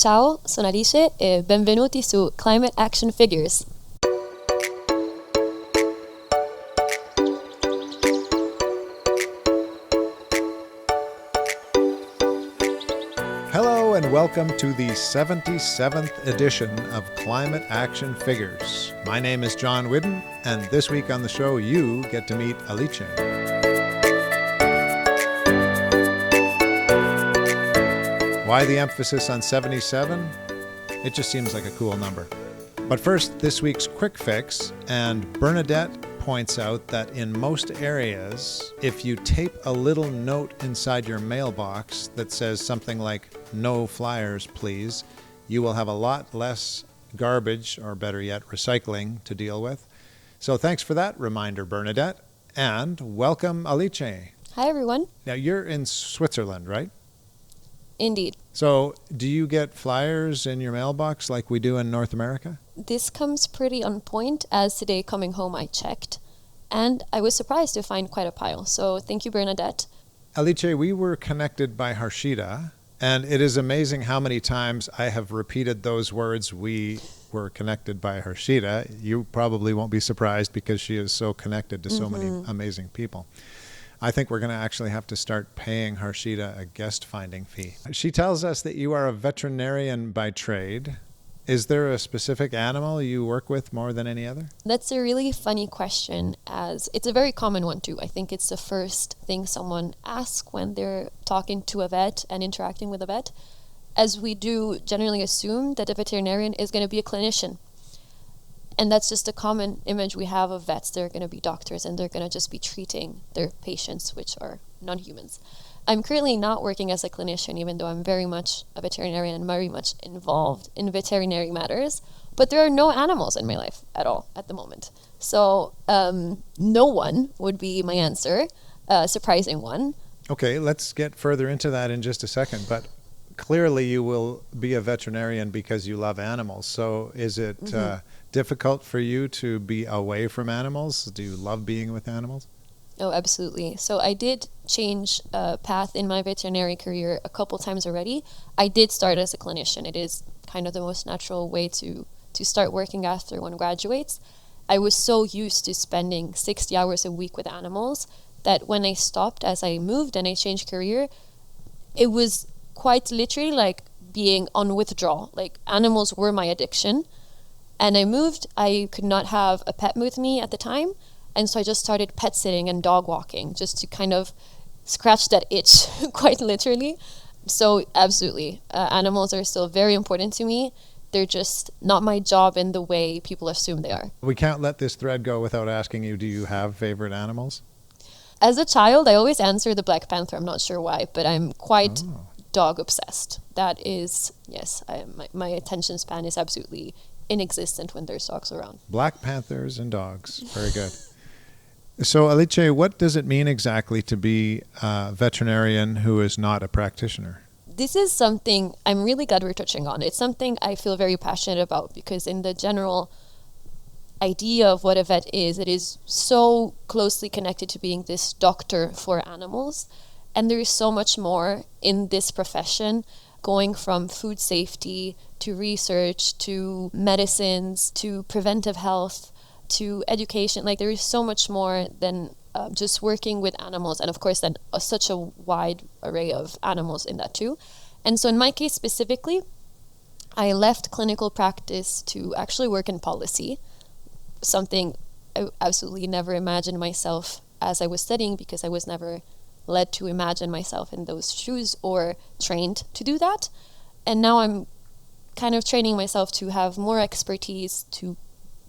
Ciao, sono Alice e benvenuti su Climate Action Figures. Hello and welcome to the 77th edition of Climate Action Figures. My name is John Whidden, and this week on the show you get to meet Alice. Why the emphasis on 77? It just seems like a cool number. But first, this week's QuickFix, and Bernadette points out that in most areas, if you tape a little note inside your mailbox that says something like, "No flyers, please," you will have a lot less garbage, or better yet, recycling to deal with. So thanks for that reminder, Bernadette, and welcome, Alice. Hi, everyone. Now, you're in Switzerland, right? Indeed. So do you get flyers in your mailbox like we do in North America? This comes pretty on point, as today coming home I checked, and I was surprised to find quite a pile. So thank you, Bernadette. Alice, we were connected by Harshita, and it is amazing how many times I have repeated those words, "we were connected by Harshita." You probably won't be surprised because she is so connected to so many amazing people. I think we're going to actually have to start paying Harshita a guest finding fee. She tells us that you are a veterinarian by trade. Is there a specific animal you work with more than any other? That's a really funny question, as it's a very common one too. I think it's the first thing someone asks when they're talking to a vet and interacting with a vet, as we do generally assume that a veterinarian is going to be a clinician. And that's just a common image we have of vets. They're going to be doctors and they're going to just be treating their patients, which are non-humans. I'm currently not working as a clinician, even though I'm very much a veterinarian and very much involved in veterinary matters. But there are no animals in my life at all at the moment. So no one would be my answer, a surprising one. Okay, let's get further into that in just a second. But clearly you will be a veterinarian because you love animals. So is it difficult for you to be away from animals? Do you love being with animals? Oh, absolutely. So I did change path in my veterinary career a couple times already. I did start as a clinician. It is kind of the most natural way to start working after one graduates. I was so used to spending 60 hours a week with animals that when I stopped, as I moved and I changed career, it was quite literally like being on withdrawal. Like, animals were my addiction. And I moved. I could not have a pet with me at the time. And so I just started pet sitting and dog walking just to kind of scratch that itch, quite literally. So absolutely, animals are still very important to me. They're just not my job in the way people assume they are. We can't let this thread go without asking you, do you have favorite animals? As a child, I always answer the Black Panther. I'm not sure why, but I'm quite dog obsessed. That is, yes, my attention span is absolutely inexistent when there's dogs around. Black Panthers and dogs. Very good. So, Alice, what does it mean exactly to be a veterinarian who is not a practitioner? This is something I'm really glad we're touching on. It's something I feel very passionate about because in the general idea of what a vet is, it is so closely connected to being this doctor for animals. And there is so much more in this profession, going from food safety to research to medicines to preventive health to education. Like, there is so much more than just working with animals, and of course then such a wide array of animals in that too. And so in my case specifically, I left clinical practice to actually work in policy, something I absolutely never imagined myself as I was studying, because I was never led to imagine myself in those shoes or trained to do that. And now I'm kind of training myself to have more expertise to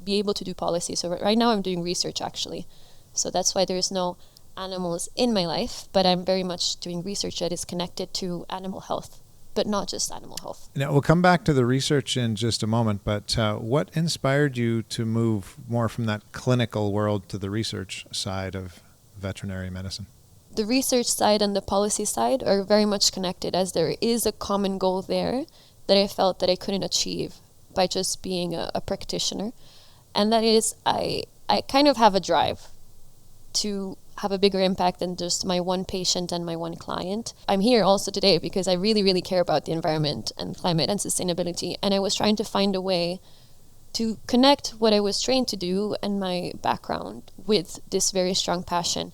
be able to do policy. So right now I'm doing research, actually. So that's why there's no animals in my life, but I'm very much doing research that is connected to animal health, but not just animal health. Now, we'll come back to the research in just a moment, but what inspired you to move more from that clinical world to the research side of veterinary medicine? The research side and the policy side are very much connected, as there is a common goal there that I felt that I couldn't achieve by just being a practitioner. And that is, I kind of have a drive to have a bigger impact than just my one patient and my one client. I'm here also today because I really, really care about the environment and climate and sustainability. And I was trying to find a way to connect what I was trained to do and my background with this very strong passion.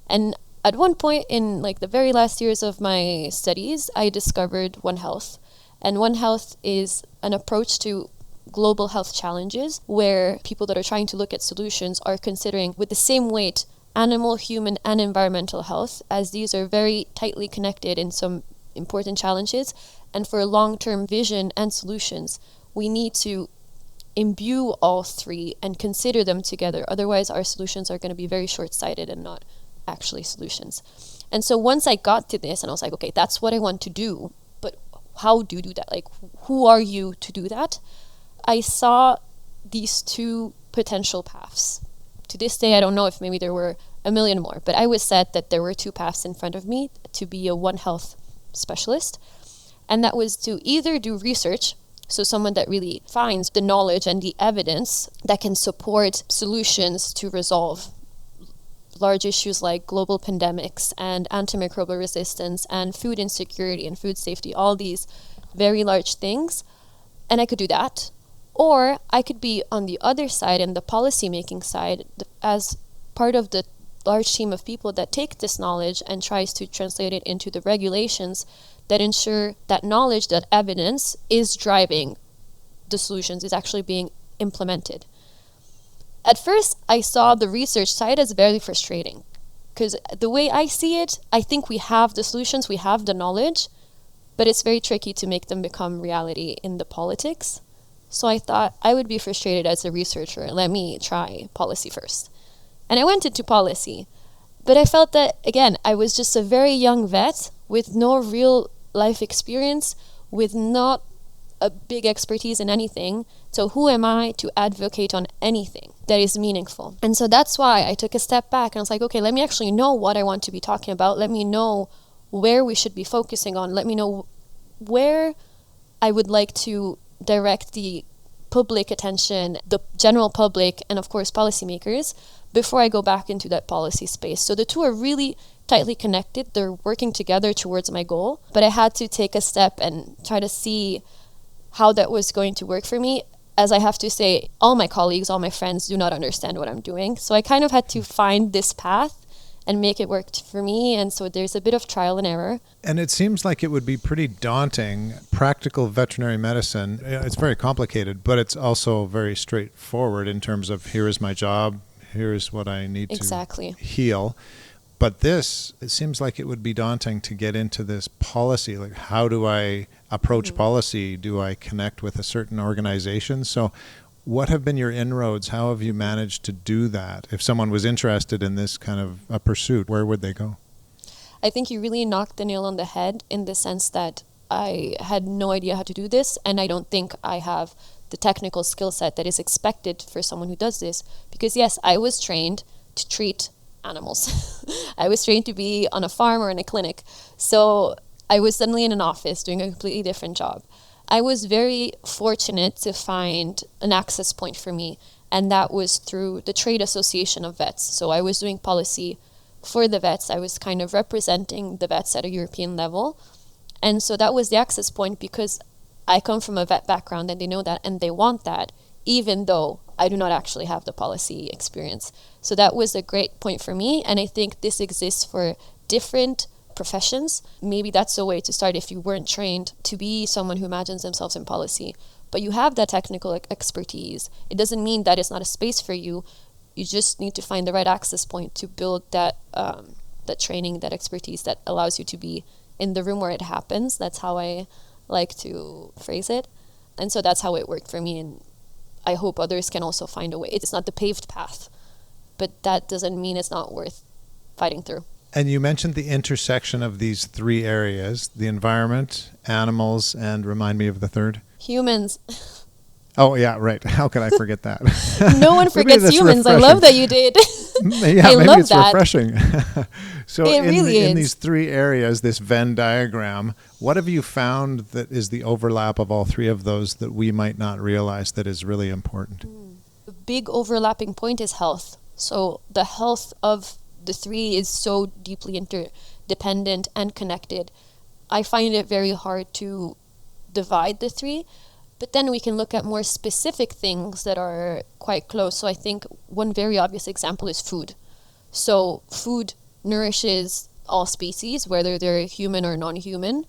And at one point in like the very last years of my studies, I discovered One Health. And One Health is an approach to global health challenges where people that are trying to look at solutions are considering with the same weight animal, human, and environmental health, as these are very tightly connected in some important challenges. And for long-term vision and solutions, we need to imbue all three and consider them together. Otherwise, our solutions are going to be very short-sighted and not actually solutions. And so once I got to this and I was like, okay, that's what I want to do, but how do you do that? Like, who are you to do that? I saw these two potential paths. To this day, I don't know if maybe there were a million more, but I was set that there were two paths in front of me to be a One Health specialist. And that was to either do research, so someone that really finds the knowledge and the evidence that can support solutions to resolve large issues like global pandemics and antimicrobial resistance and food insecurity and food safety, all these very large things. And I could do that. Or I could be on the other side, and the policymaking side, as part of the large team of people that take this knowledge and tries to translate it into the regulations that ensure that knowledge, that evidence is driving the solutions, is actually being implemented. At first, I saw the research side as very frustrating because the way I see it, I think we have the solutions, we have the knowledge, but it's very tricky to make them become reality in the politics. So I thought I would be frustrated as a researcher. Let me try policy first. And I went into policy. But I felt that, again, I was just a very young vet with no real life experience, with not a big expertise in anything. So who am I to advocate on anything that is meaningful? And so that's why I took a step back and I was like, okay, let me actually know what I want to be talking about. Let me know where we should be focusing on. Let me know where I would like to direct the public attention, the general public, and of course policymakers, before I go back into that policy space. So the two are really tightly connected. They're working together towards my goal, but I had to take a step and try to see how that was going to work for me. As I have to say, all my colleagues, all my friends do not understand what I'm doing. So I kind of had to find this path and make it work for me. And so there's a bit of trial and error. And it seems like it would be pretty daunting. Practical veterinary medicine, it's very complicated, but it's also very straightforward in terms of here is my job, here's what I need to heal. But this, it seems like it would be daunting to get into this policy. Like, how do I approach policy? Do I connect with a certain organization? So what have been your inroads? How have you managed to do that? If someone was interested in this kind of a pursuit, where would they go? I think you really knocked the nail on the head in the sense that I had no idea how to do this, and I don't think I have the technical skill set that is expected for someone who does this. Because yes, I was trained to treat animals. I was trained to be on a farm or in a clinic. So I was suddenly in an office doing a completely different job. I was very fortunate to find an access point for me, and that was through the Trade Association of Vets. So I was doing policy for the vets. I was kind of representing the vets at a European level. And so that was the access point because I come from a vet background and they know that and they want that, even though I do not actually have the policy experience. So that was a great point for me. And I think this exists for different professions. Maybe that's a way to start if you weren't trained to be someone who imagines themselves in policy, but you have that technical expertise. It doesn't mean that it's not a space for you. You just need to find the right access point to build that training, that expertise that allows you to be in the room where it happens. That's how I like to phrase it. And so that's how it worked for me. And I hope others can also find a way. It's not the paved path, but that doesn't mean it's not worth fighting through. And you mentioned the intersection of these three areas, the environment, animals, and remind me of the third? Humans. Oh, yeah, right. How could I forget that? No one forgets humans. Refreshing. I love that you did. Yeah, I maybe love it's that. refreshing. So in these three areas, this Venn diagram, what have you found that is the overlap of all three of those that we might not realize that is really important? The big overlapping point is health. So the health of the three is so deeply interdependent and connected, I find it very hard to divide the three. But then we can look at more specific things that are quite close. So I think one very obvious example is food. So food nourishes all species, whether they're human or non-human,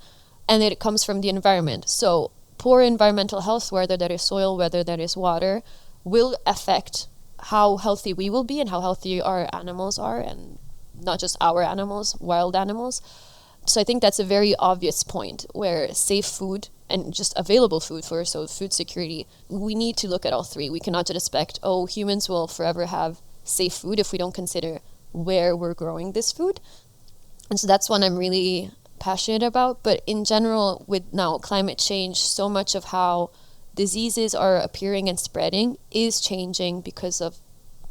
and it comes from the environment. So poor environmental health, whether that is soil, whether that is water, will affect how healthy we will be and how healthy our animals are, and not just our animals, wild animals. So I think that's a very obvious point where safe food and just available food for, so food security, we need to look at all three. We cannot just expect, humans will forever have safe food if we don't consider where we're growing this food. And so that's one I'm really passionate about. But in general, with now climate change, so much of how diseases are appearing and spreading is changing because of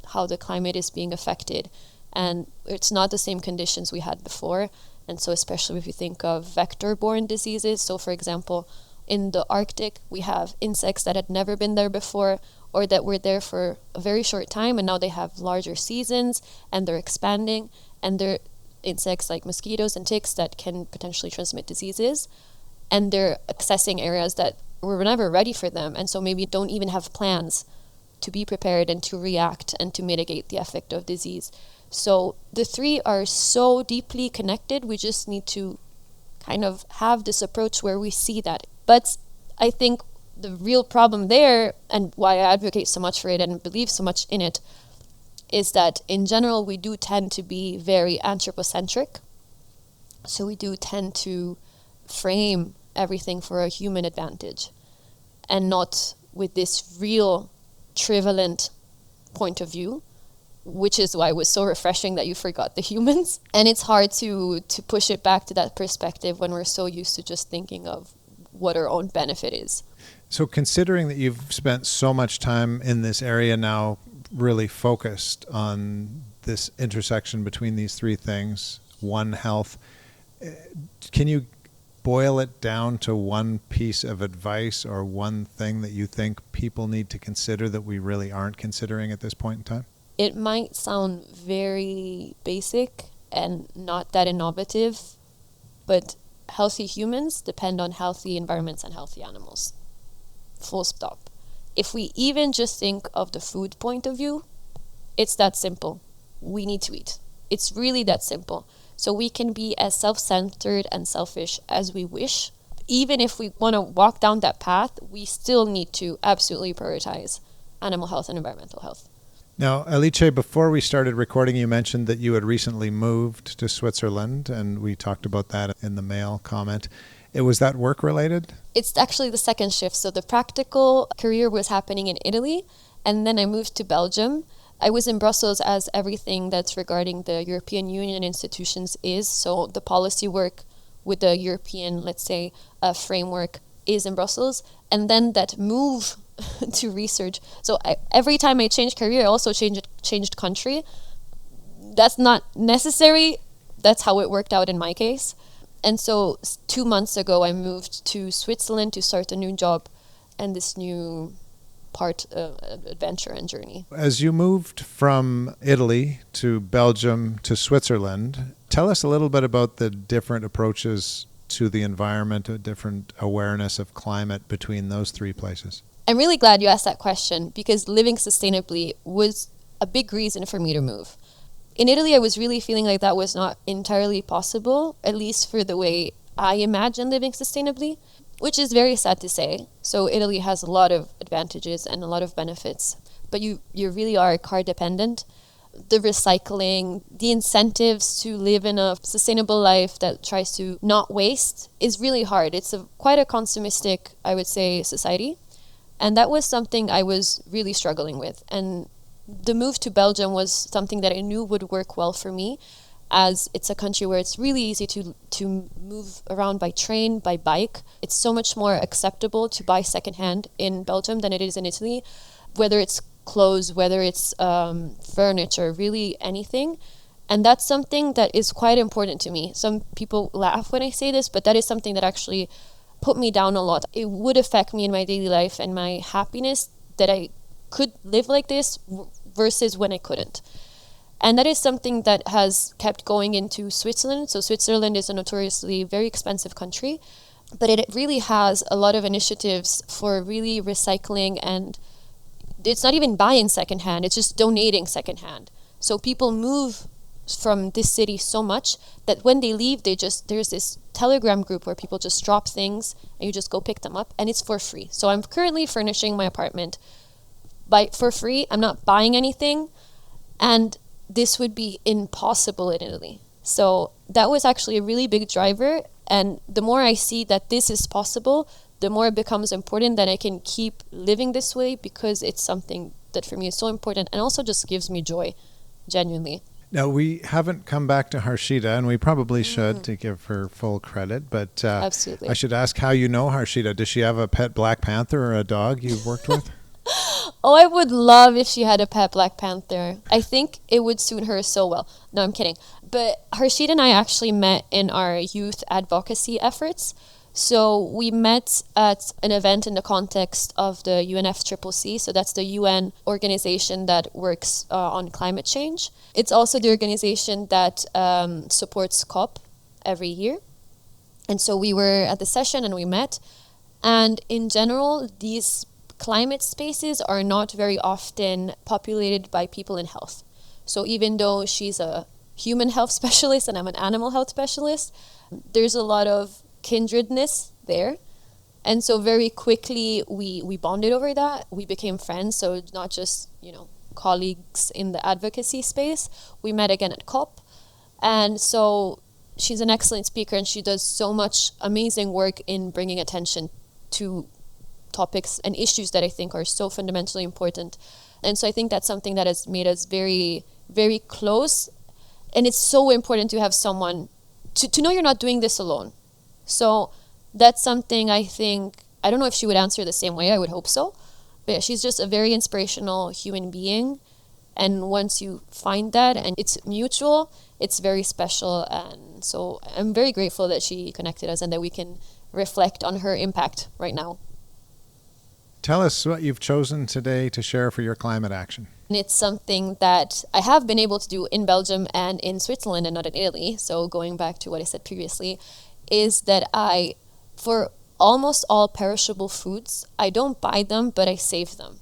how the climate is being affected. And it's not the same conditions we had before. And so especially if you think of vector-borne diseases, so for example, in the Arctic, we have insects that had never been there before, or that were there for a very short time, and now they have larger seasons, and they're expanding, and they're insects like mosquitoes and ticks that can potentially transmit diseases, and they're accessing areas that were never ready for them, and so maybe don't even have plans to be prepared and to react and to mitigate the effect of disease. So the three are so deeply connected, we just need to kind of have this approach where we see that. But I think the real problem there, and why I advocate so much for it and believe so much in it, is that in general we do tend to be very anthropocentric. So we do tend to frame everything for a human advantage and not with this real trivalent point of view, which is why it was so refreshing that you forgot the humans. And it's hard to push it back to that perspective when we're so used to just thinking of what our own benefit is. So considering that you've spent so much time in this area now, really focused on this intersection between these three things, one, health, can you boil it down to one piece of advice or one thing that you think people need to consider that we really aren't considering at this point in time? It might sound very basic and not that innovative, but healthy humans depend on healthy environments and healthy animals. Full stop. If we even just think of the food point of view, it's that simple. We need to eat. It's really that simple. So we can be as self-centered and selfish as we wish. Even if we want to walk down that path, we still need to absolutely prioritize animal health and environmental health. Now, Alice, before we started recording, you mentioned that you had recently moved to Switzerland, and we talked about that in the mail comment. Was that work-related? It's actually the second shift. So the practical career was happening in Italy, and then I moved to Belgium. I was in Brussels as everything that's regarding the European Union institutions is. So the policy work with the European, let's say, framework is in Brussels. And then that move to research. So every time I changed career, I also changed country. That's not necessary. That's how it worked out in my case. And so 2 months ago, I moved to Switzerland to start a new job and this new adventure and journey. As you moved from Italy to Belgium to Switzerland, tell us a little bit about the different approaches to the environment, a different awareness of climate between those three places. I'm really glad you asked that question because living sustainably was a big reason for me to move. In Italy, I was really feeling like that was not entirely possible, at least for the way I imagine living sustainably, which is very sad to say. So Italy has a lot of advantages and a lot of benefits, but you really are car dependent. The recycling, the incentives to live in a sustainable life that tries to not waste is really hard. It's quite a consumistic, I would say, society. And that was something I was really struggling with. And the move to Belgium was something that I knew would work well for me, as it's a country where it's really easy to move around by train, by bike. It's so much more acceptable to buy secondhand in Belgium than it is in Italy, whether it's clothes, whether it's furniture, really anything. And that's something that is quite important to me. Some people laugh when I say this, but that is something that actually put me down a lot. It would affect me in my daily life and my happiness that I could live like this versus when I couldn't. And that is something that has kept going into Switzerland. So Switzerland is a notoriously very expensive country, but it really has a lot of initiatives for really recycling, and it's not even buying secondhand, it's just donating secondhand. So people move from this city so much that when they leave, there's this Telegram group where people just drop things and you just go pick them up, and it's for free. So I'm currently furnishing my apartment for free. I'm not buying anything, and this would be impossible in Italy. So that was actually a really big driver, and the more I see that this is possible, the more it becomes important that I can keep living this way, because it's something that for me is so important and also just gives me joy, genuinely. Now, we haven't come back to Harshita, and we probably should to give her full credit, but Absolutely. I should ask how you know Harshita. Does she have a pet Black Panther or a dog you've worked with? Oh, I would love if she had a pet Black Panther. I think it would suit her so well. No, I'm kidding. But Harshita and I actually met in our youth advocacy efforts. So we met at an event in the context of the UNFCCC. So that's the UN organization that works on climate change. It's also the organization that supports COP every year. And so we were at the session and we met. And in general, these climate spaces are not very often populated by people in health. So even though she's a human health specialist and I'm an animal health specialist, there's a lot of kindredness there. And so very quickly we bonded over that. We became friends. So it's not just, colleagues in the advocacy space. We met again at COP. And so she's an excellent speaker, and she does so much amazing work in bringing attention to topics and issues that I think are so fundamentally important. And so I think that's something that has made us very, very close. And it's so important to have someone to know you're not doing this alone. So that's something I think, I don't know if she would answer the same way, I would hope so. But yeah, she's just a very inspirational human being. And once you find that and it's mutual, it's very special. And so I'm very grateful that she connected us and that we can reflect on her impact right now. Tell us what you've chosen today to share for your climate action. And it's something that I have been able to do in Belgium and in Switzerland and not in Italy. So going back to what I said previously, is that for almost all perishable foods, I don't buy them, but I save them.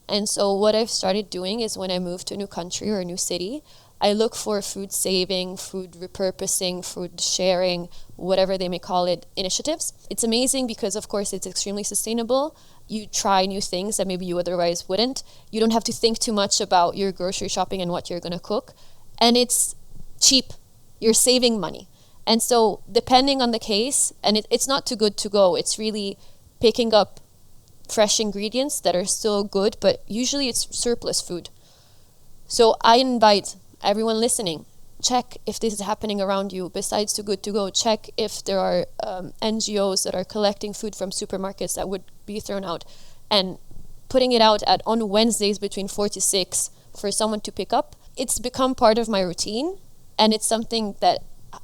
And so what I've started doing is when I move to a new country or a new city, I look for food saving, food repurposing, food sharing, whatever they may call it, initiatives. It's amazing because, of course, it's extremely sustainable. You try new things that maybe you otherwise wouldn't. You don't have to think too much about your grocery shopping and what you're going to cook. And it's cheap. You're saving money. And so depending on the case, and it's not too good to go. It's really picking up fresh ingredients that are still good, but usually it's surplus food. So I invite everyone listening, check if this is happening around you. Besides too good to go, check if there are NGOs that are collecting food from supermarkets that would be thrown out and putting it out on Wednesdays between 4 to 6 for someone to pick up. It's become part of my routine, and it's something that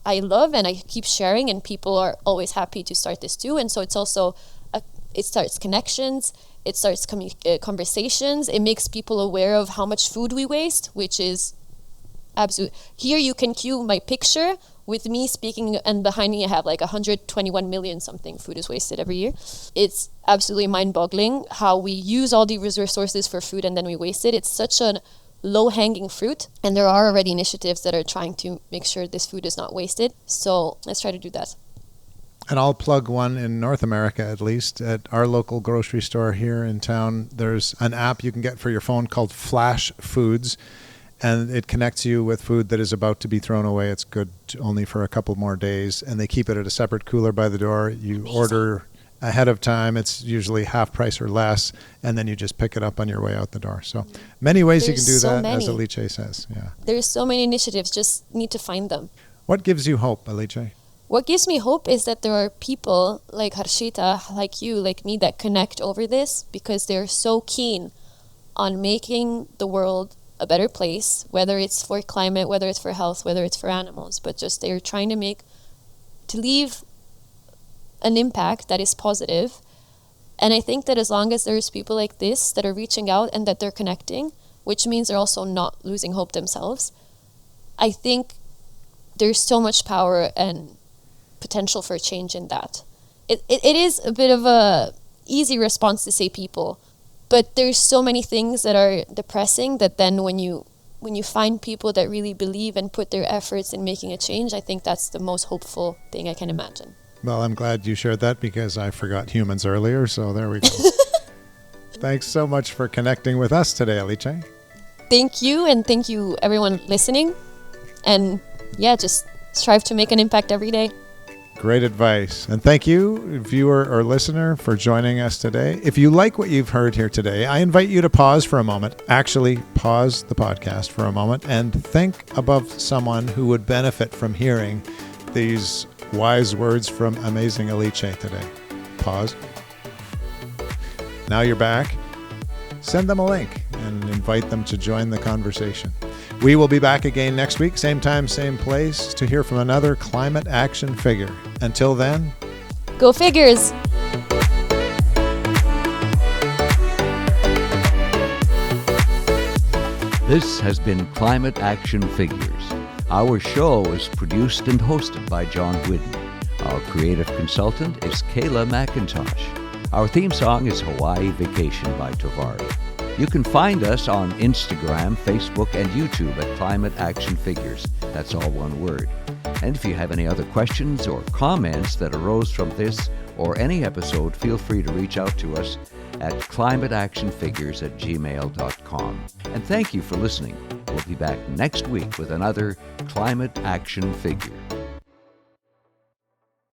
I love and I keep sharing, and people are always happy to start this too. And so it's also it starts connections, it starts conversations, it makes people aware of how much food we waste, which is absolute. Here you can cue my picture with me speaking, and behind me I have like 121 million something food is wasted every year. It's absolutely mind-boggling how we use all these resources for food and then we waste it. It's such a low-hanging fruit, and there are already initiatives that are trying to make sure this food is not wasted. So let's try to do that. And I'll plug one in North America, at least. At our local grocery store here in town, there's an app you can get for your phone called Flash Foods, and it connects you with food that is about to be thrown away. It's good only for a couple more days, and they keep it at a separate cooler by the door. You Amazing. Order ahead of time. It's usually half price or less, and then you just pick it up on your way out the door. So many ways you can do that, as Alice says. Yeah. There's so many initiatives, just need to find them. What gives you hope, Alice? What gives me hope is that there are people like Harshita, like you, like me, that connect over this because they're so keen on making the world a better place, whether it's for climate, whether it's for health, whether it's for animals, but just they're trying to leave an impact that is positive. And I think that as long as there's people like this that are reaching out and that they're connecting, which means they're also not losing hope themselves, I think there's so much power and potential for change in that. It is a bit of a easy response to say people, but there's so many things that are depressing that then when you find people that really believe and put their efforts in making a change, I think that's the most hopeful thing I can imagine. Well, I'm glad you shared that because I forgot humans earlier, so there we go. Thanks so much for connecting with us today, Alice. Thank you, and thank you everyone listening. And yeah, just strive to make an impact every day. Great advice. And thank you, viewer or listener, for joining us today. If you like what you've heard here today, I invite you to pause for a moment, actually pause the podcast for a moment, and think about someone who would benefit from hearing these wise words from amazing Alice today. Pause. Now you're back. Send them a link and invite them to join the conversation. We will be back again next week, same time, same place, to hear from another climate action figure. Until then, go figures! This has been Climate Action Figures. Our show is produced and hosted by John Whidden. Our creative consultant is Kayla McIntosh. Our theme song is Hawaii Vacation by Tovari. You can find us on Instagram, Facebook, and YouTube at Climate Action Figures. That's all one word. And if you have any other questions or comments that arose from this or any episode, feel free to reach out to us at climateactionfigures@gmail.com. And thank you for listening. We'll be back next week with another Climate Action Figure.